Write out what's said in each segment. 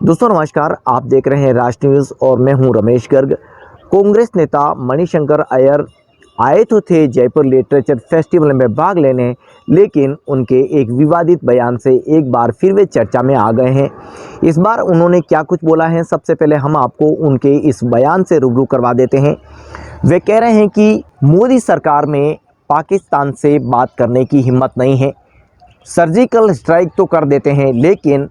दोस्तों नमस्कार, आप देख रहे हैं राष्ट्र न्यूज़ और मैं हूं रमेश गर्ग। कांग्रेस नेता मणिशंकर अय्यर आए तो थे जयपुर लिटरेचर फेस्टिवल में भाग लेने, लेकिन उनके एक विवादित बयान से एक बार फिर वे चर्चा में आ गए हैं। इस बार उन्होंने क्या कुछ बोला है, सबसे पहले हम आपको उनके इस बयान से रूबरू करवा देते हैं। वे कह रहे हैं कि मोदी सरकार में पाकिस्तान से बात करने की हिम्मत नहीं है। सर्जिकल स्ट्राइक तो कर देते हैं, लेकिन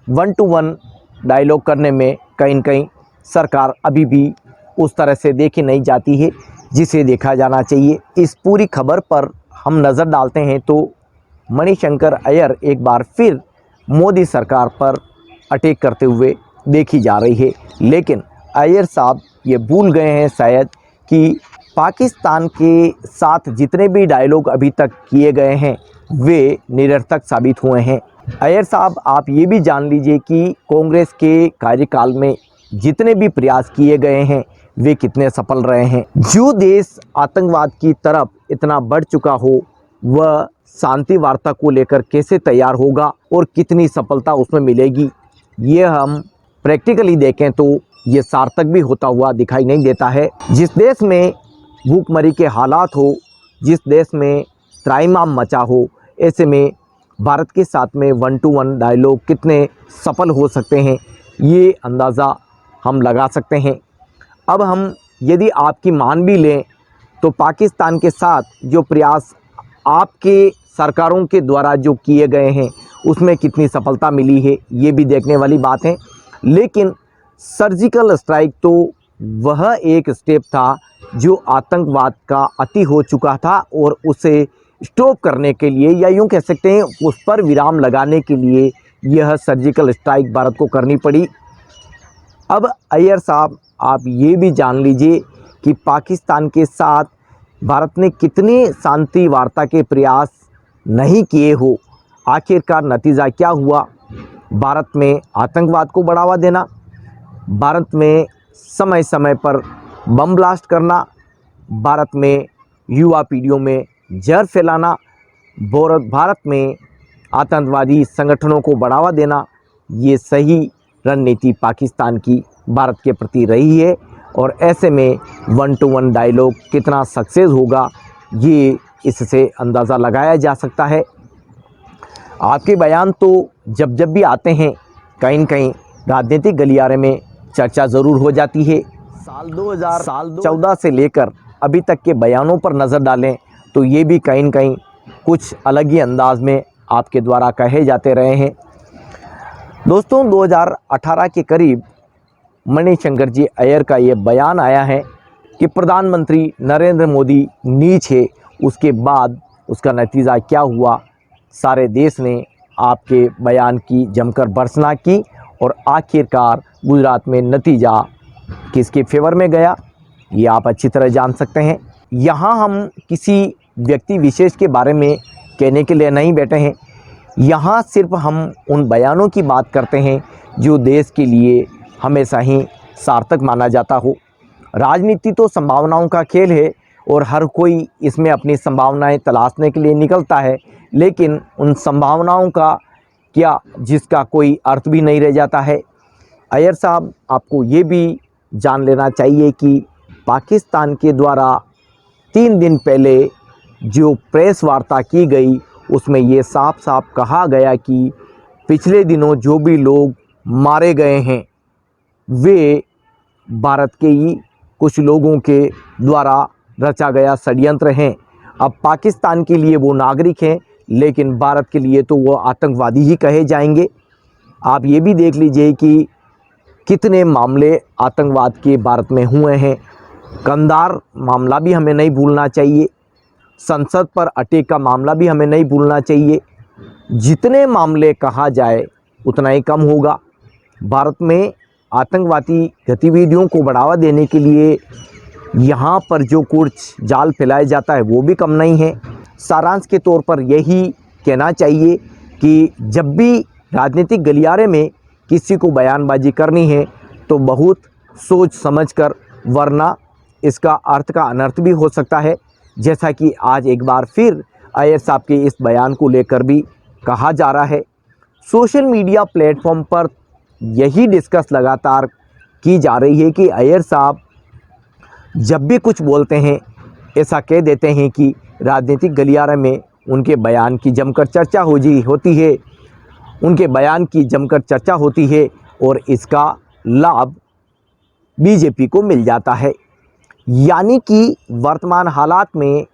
1 to 1 डायलॉग करने में कहीं न कहीं सरकार अभी भी उस तरह से देखी नहीं जाती है जिसे देखा जाना चाहिए। इस पूरी खबर पर हम नज़र डालते हैं तो मणिशंकर अय्यर एक बार फिर मोदी सरकार पर अटैक करते हुए देखी जा रही है। लेकिन अय्यर साहब ये भूल गए हैं शायद कि पाकिस्तान के साथ जितने भी डायलॉग अभी तक किए गए हैं वे निरर्थक साबित हुए हैं। अय्यर साहब, आप ये भी जान लीजिए कि कांग्रेस के कार्यकाल में जितने भी प्रयास किए गए हैं वे कितने सफल रहे हैं। जो देश आतंकवाद की तरफ इतना बढ़ चुका हो वह शांति वार्ता को लेकर कैसे तैयार होगा और कितनी सफलता उसमें मिलेगी, ये हम प्रैक्टिकली देखें तो ये सार्थक भी होता हुआ दिखाई नहीं देता है। जिस देश में भूखमरी के हालात हो, जिस देश में त्राहिमाम मचा हो, ऐसे में भारत के साथ में 1 to 1 डायलॉग कितने सफल हो सकते हैं ये अंदाज़ा हम लगा सकते हैं। अब हम यदि आपकी मान भी लें तो पाकिस्तान के साथ जो प्रयास आपके सरकारों के द्वारा जो किए गए हैं उसमें कितनी सफलता मिली है ये भी देखने वाली बात है। लेकिन सर्जिकल स्ट्राइक तो वह एक स्टेप था जो आतंकवाद का अति हो चुका था और उसे स्टॉप करने के लिए, या यूँ कह सकते हैं उस पर विराम लगाने के लिए यह सर्जिकल स्ट्राइक भारत को करनी पड़ी। अब अय्यर साहब, आप ये भी जान लीजिए कि पाकिस्तान के साथ भारत ने कितने शांति वार्ता के प्रयास नहीं किए हो, आखिरकार नतीजा क्या हुआ। भारत में आतंकवाद को बढ़ावा देना, भारत में समय समय पर बम ब्लास्ट करना, भारत में युवा पीढ़ियों में जहर फैलाना, भारत में आतंकवादी संगठनों को बढ़ावा देना, ये सही रणनीति पाकिस्तान की भारत के प्रति रही है। और ऐसे में 1 to 1 डायलॉग कितना सक्सेस होगा ये इससे अंदाज़ा लगाया जा सकता है। आपके बयान तो जब जब भी आते हैं कहीं न कहीं राजनीतिक गलियारे में चर्चा ज़रूर हो जाती है। साल 2014 से लेकर अभी तक के बयानों पर नज़र डालें तो ये भी कहीं न कहीं कुछ अलग ही अंदाज में आपके द्वारा कहे जाते रहे हैं। दोस्तों, 2018 के करीब मणिशंकर जी अय्यर का ये बयान आया है कि प्रधानमंत्री नरेंद्र मोदी नीच है। उसके बाद उसका नतीजा क्या हुआ, सारे देश ने आपके बयान की जमकर भर्त्सना की और आखिरकार गुजरात में नतीजा किसके फेवर में गया ये आप अच्छी तरह जान सकते हैं। यहाँ हम किसी व्यक्ति विशेष के बारे में कहने के लिए नहीं बैठे हैं, यहाँ सिर्फ हम उन बयानों की बात करते हैं जो देश के लिए हमेशा ही सार्थक माना जाता हो। राजनीति तो संभावनाओं का खेल है और हर कोई इसमें अपनी संभावनाएं तलाशने के लिए निकलता है, लेकिन उन संभावनाओं का क्या जिसका कोई अर्थ भी नहीं रह जाता है। अय्यर साहब, आपको ये भी जान लेना चाहिए कि पाकिस्तान के द्वारा 3 दिन पहले जो प्रेस वार्ता की गई उसमें ये साफ साफ कहा गया कि पिछले दिनों जो भी लोग मारे गए हैं वे भारत के ही कुछ लोगों के द्वारा रचा गया षड्यंत्र हैं। अब पाकिस्तान के लिए वो नागरिक हैं, लेकिन भारत के लिए तो वो आतंकवादी ही कहे जाएंगे। आप ये भी देख लीजिए कि कितने मामले आतंकवाद के भारत में हुए हैं। कंधार मामला भी हमें नहीं भूलना चाहिए, संसद पर अटैक का मामला भी हमें नहीं भूलना चाहिए। जितने मामले कहा जाए उतना ही कम होगा। भारत में आतंकवादी गतिविधियों को बढ़ावा देने के लिए यहाँ पर जो कुछ जाल फैलाया जाता है वो भी कम नहीं है। सारांश के तौर पर यही कहना चाहिए कि जब भी राजनीतिक गलियारे में किसी को बयानबाजी करनी है तो बहुत सोच समझकर, वरना इसका अर्थ का अनर्थ भी हो सकता है। जैसा कि आज एक बार फिर अय्यर साहब के इस बयान को लेकर भी कहा जा रहा है। सोशल मीडिया प्लेटफॉर्म पर यही डिस्कस लगातार की जा रही है कि अय्यर साहब जब भी कुछ बोलते हैं ऐसा कह देते हैं कि राजनीतिक गलियारे में उनके बयान की जमकर चर्चा होती है, उनके बयान की जमकर चर्चा होती है और इसका लाभ बीजेपी को मिल जाता है। यानी कि वर्तमान हालात में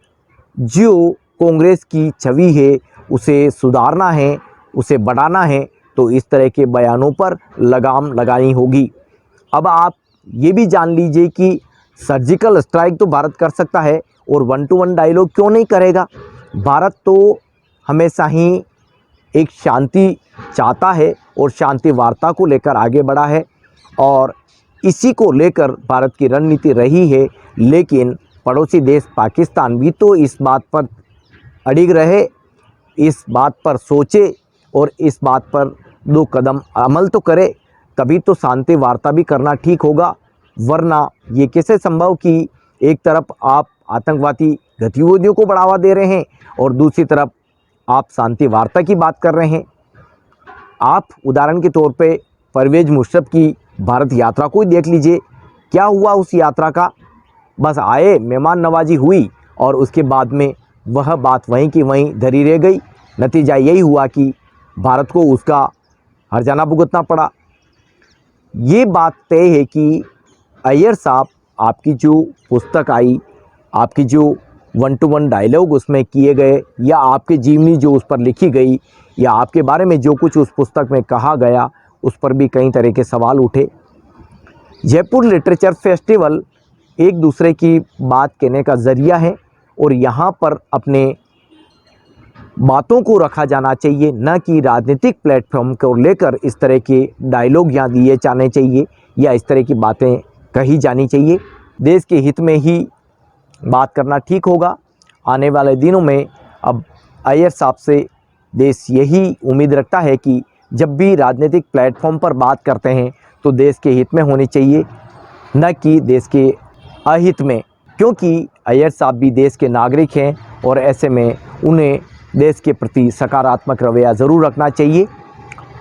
जो कांग्रेस की छवि है उसे सुधारना है, उसे बढ़ाना है, तो इस तरह के बयानों पर लगाम लगानी होगी। अब आप ये भी जान लीजिए कि सर्जिकल स्ट्राइक तो भारत कर सकता है और 1 to 1 डायलॉग क्यों नहीं करेगा। भारत तो हमेशा ही एक शांति चाहता है और शांति वार्ता को लेकर आगे बढ़ा है और इसी को लेकर भारत की रणनीति रही है। लेकिन पड़ोसी देश पाकिस्तान भी तो इस बात पर अड़िग रहे, इस बात पर सोचे और इस बात पर 2 कदम अमल तो करे, तभी तो शांति वार्ता भी करना ठीक होगा। वरना ये कैसे संभव कि एक तरफ आप आतंकवादी गतिविधियों को बढ़ावा दे रहे हैं और दूसरी तरफ आप शांति वार्ता की बात कर रहे हैं। आप उदाहरण के तौर पे परवेज मुशर्रफ की भारत यात्रा को ही देख लीजिए, क्या हुआ उस यात्रा का। बस आए, मेहमान नवाजी हुई और उसके बाद में वह बात वहीं की वहीं धरी रह गई। नतीजा यही हुआ कि भारत को उसका हर्जाना भुगतना पड़ा। ये बात तय है कि अय्यर साहब, आपकी जो पुस्तक आई, आपकी जो 1 to 1 डायलॉग उसमें किए गए या आपकी जीवनी जो उस पर लिखी गई या आपके बारे में जो कुछ उस पुस्तक में कहा गया, उस पर भी कई तरह के सवाल उठे। जयपुर लिटरेचर फेस्टिवल एक दूसरे की बात कहने का ज़रिया है और यहाँ पर अपने बातों को रखा जाना चाहिए, न कि राजनीतिक प्लेटफॉर्म को लेकर इस तरह के डायलॉग यहाँ दिए जाने चाहिए या इस तरह की बातें कही जानी चाहिए। देश के हित में ही बात करना ठीक होगा। आने वाले दिनों में अब अय्यर साहब से देश यही उम्मीद रखता है कि जब भी राजनीतिक प्लेटफॉर्म पर बात करते हैं तो देश के हित में होनी चाहिए, न कि देश के अहित में, क्योंकि अय्यर साहब भी देश के नागरिक हैं और ऐसे में उन्हें देश के प्रति सकारात्मक रवैया ज़रूर रखना चाहिए।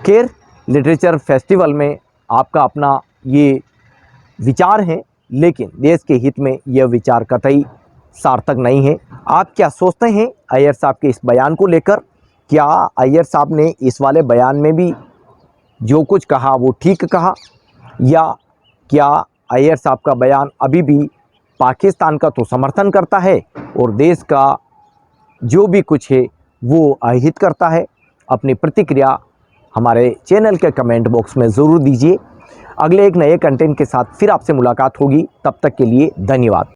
खैर, लिटरेचर फेस्टिवल में आपका अपना ये विचार है, लेकिन देश के हित में यह विचार कतई सार्थक नहीं है। आप क्या सोचते हैं अय्यर साहब के इस बयान को लेकर? क्या अय्यर साहब ने इस वाले बयान में भी जो कुछ कहा वो ठीक कहा, या क्या अय्यर साहब का बयान अभी भी पाकिस्तान का तो समर्थन करता है और देश का जो भी कुछ है वो अहित करता है? अपनी प्रतिक्रिया हमारे चैनल के कमेंट बॉक्स में ज़रूर दीजिए। अगले एक नए कंटेंट के साथ फिर आपसे मुलाकात होगी, तब तक के लिए धन्यवाद।